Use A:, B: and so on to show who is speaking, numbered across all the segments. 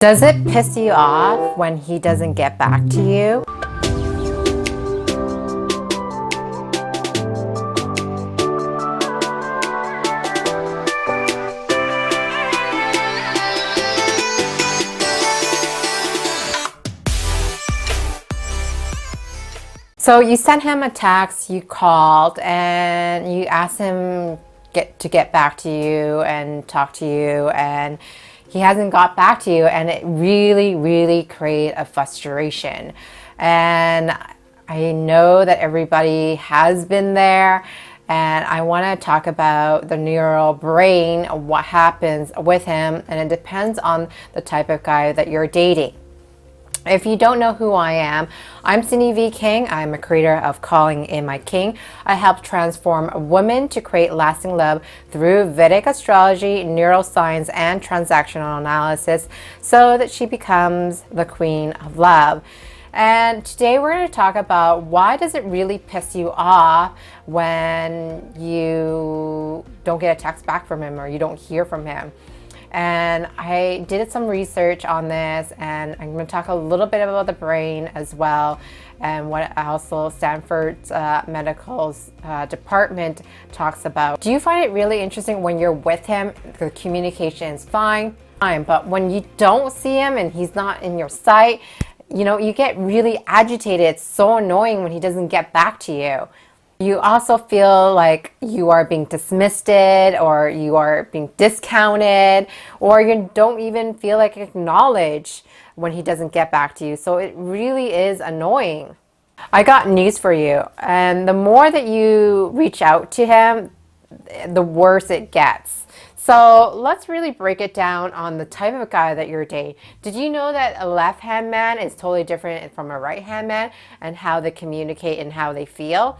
A: Does it piss you off when he doesn't get back to you? So you sent him a text, you called, and you asked him to get back to you and talk to you, and he hasn't got back to you, and it really created a frustration. And I know that everybody has been there, and I want to talk about the neural brain, what happens with him, and it depends on the type of guy that you're dating. If you don't know who I am, I'm Sindy V King. I'm a creator of Calling in My King. I help transform women to create lasting love through Vedic astrology, neuroscience, and transactional analysis so that she becomes the queen of love. And today we're going to talk about why does it really piss you off when you don't get a text back from him or you don't hear from him. And I did some research on this, and I'm going to talk a little bit about the brain as well, and what also Stanford's medical department talks about. Do you find it really interesting when you're with him, the communication is fine, but when you don't see him and he's not in your sight, you know, you get really agitated. It's so annoying when he doesn't get back to you. You also feel like you are being dismissed, or you are being discounted, or you don't even feel like acknowledged when he doesn't get back to you. So it really is annoying. I got news for you. And the more that you reach out to him, the worse it gets. So let's really break it down on the type of guy that you're dating. Did you know that a left-hand man is totally different from a right-hand man, and how they communicate and how they feel?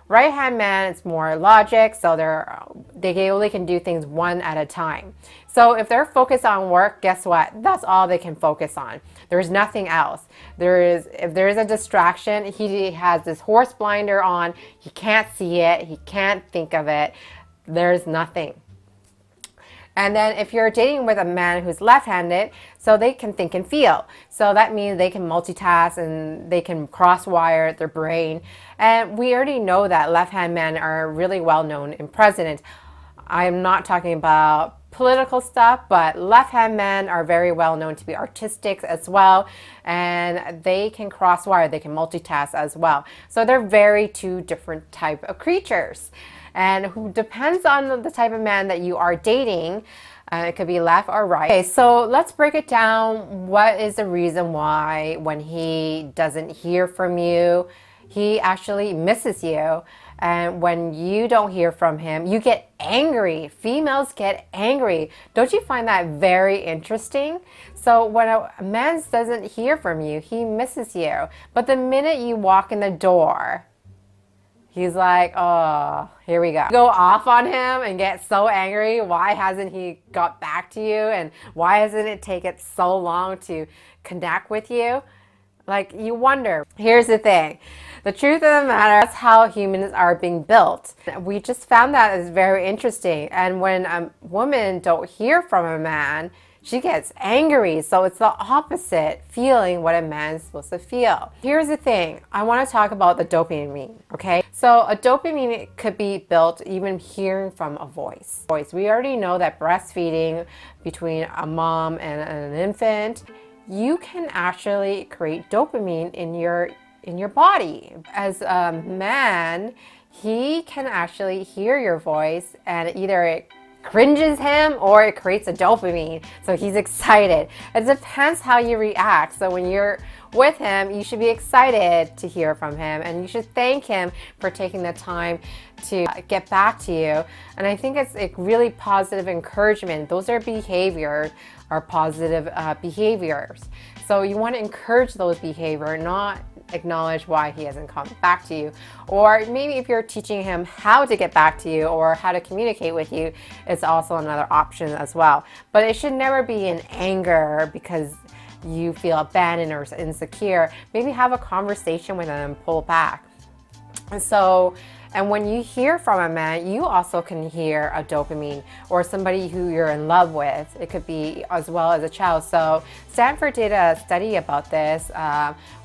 A: Right-hand man, it's more logic, so they only can do things one at a time. So if they're focused on work, guess what? That's all they can focus on. There's nothing else. If there is a distraction, he has this horse blinder on. He can't see it. He can't think of it. There's nothing. And then if you're dating with a man who's left-handed, so they can think and feel. So that means they can multitask and they can cross-wire their brain. And we already know that left-hand men are really well known in presidents. I'm not talking about political stuff, but left-hand men are very well known to be artistic as well. And they can cross-wire, they can multitask as well. So they're very two different type of creatures. And who depends on the type of man that you are dating. It could be left or right. Okay, so let's break it down. What is the reason why when he doesn't hear from you, he actually misses you? And when you don't hear from him, you get angry. Females get angry. Don't you find that very interesting? So when a man doesn't hear from you, he misses you. But the minute you walk in the door, he's like, oh, here we go. Go off on him and get so angry. Why hasn't he got back to you? And why hasn't it taken so long to connect with you? Like, you wonder. Here's the thing. The truth of the matter, that's how humans are being built. We just found that is very interesting. And when a woman don't hear from a man, she gets angry. So it's the opposite feeling what a man is supposed to feel. Here's the thing. I want to talk about the dopamine, okay? So a dopamine could be built even hearing from a voice. We already know that breastfeeding between a mom and an infant, you can actually create dopamine in your body. As a man, he can actually hear your voice, and either it cringes him or it creates a dopamine, so he's excited. It depends how you react. So when you're with him, you should be excited to hear from him, and you should thank him for taking the time to get back to you. And I think it's a really positive encouragement. Those are positive behaviors. So you want to encourage those behaviors, not acknowledge why he hasn't come back to you. Or maybe if you're teaching him how to get back to you or how to communicate with you, it's also another option as well. But it should never be in anger because you feel abandoned or insecure. Maybe have a conversation with him and pull back. And so And when you hear from a man, you also can hear a dopamine, or somebody who you're in love with. It could be as well as a child. So Stanford did a study about this.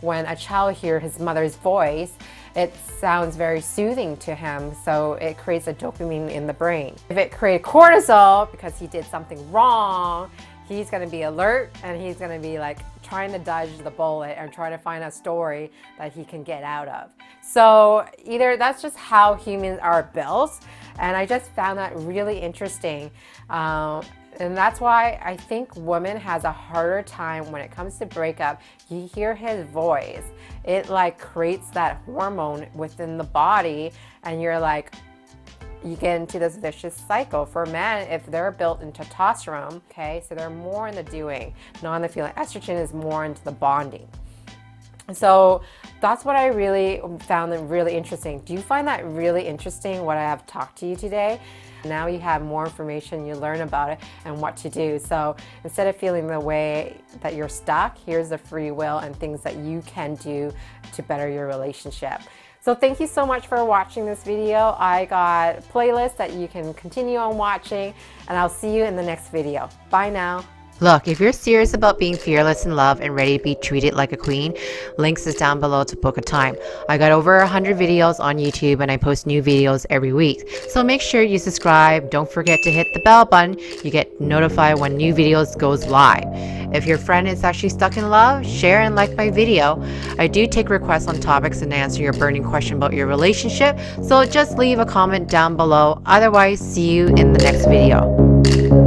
A: When a child hears his mother's voice, it sounds very soothing to him, so it creates a dopamine in the brain. If it creates cortisol because he did something wrong, he's going to be alert, and he's going to be like trying to dodge the bullet and trying to find a story that he can get out of. So either that's just how humans are built, and I just found that really interesting. And that's why I think women has a harder time when it comes to breakup. You hear his voice, it like creates that hormone within the body, and you're like, you get into this vicious cycle. For men, if they're built in testosterone, okay, so they're more in the doing, not in the feeling. Estrogen is more into the bonding. So that's what I really found really interesting. Do you find that really interesting, what I have talked to you today? Now you have more information, you learn about it and what to do. So instead of feeling the way that you're stuck, here's the free will and things that you can do to better your relationship. So thank you so much for watching this video. I got playlists that you can continue on watching, and I'll see you in the next video. Bye now. Look, if you're serious about being fearless in love and ready to be treated like a queen, links is down below to book a time. I got over 100 videos on YouTube, and I post new videos every week. So make sure you subscribe. Don't forget to hit the bell button. You get notified when new videos goes live. If your friend is actually stuck in love, share and like my video. I do take requests on topics and answer your burning question about your relationship. So just leave a comment down below. Otherwise, see you in the next video.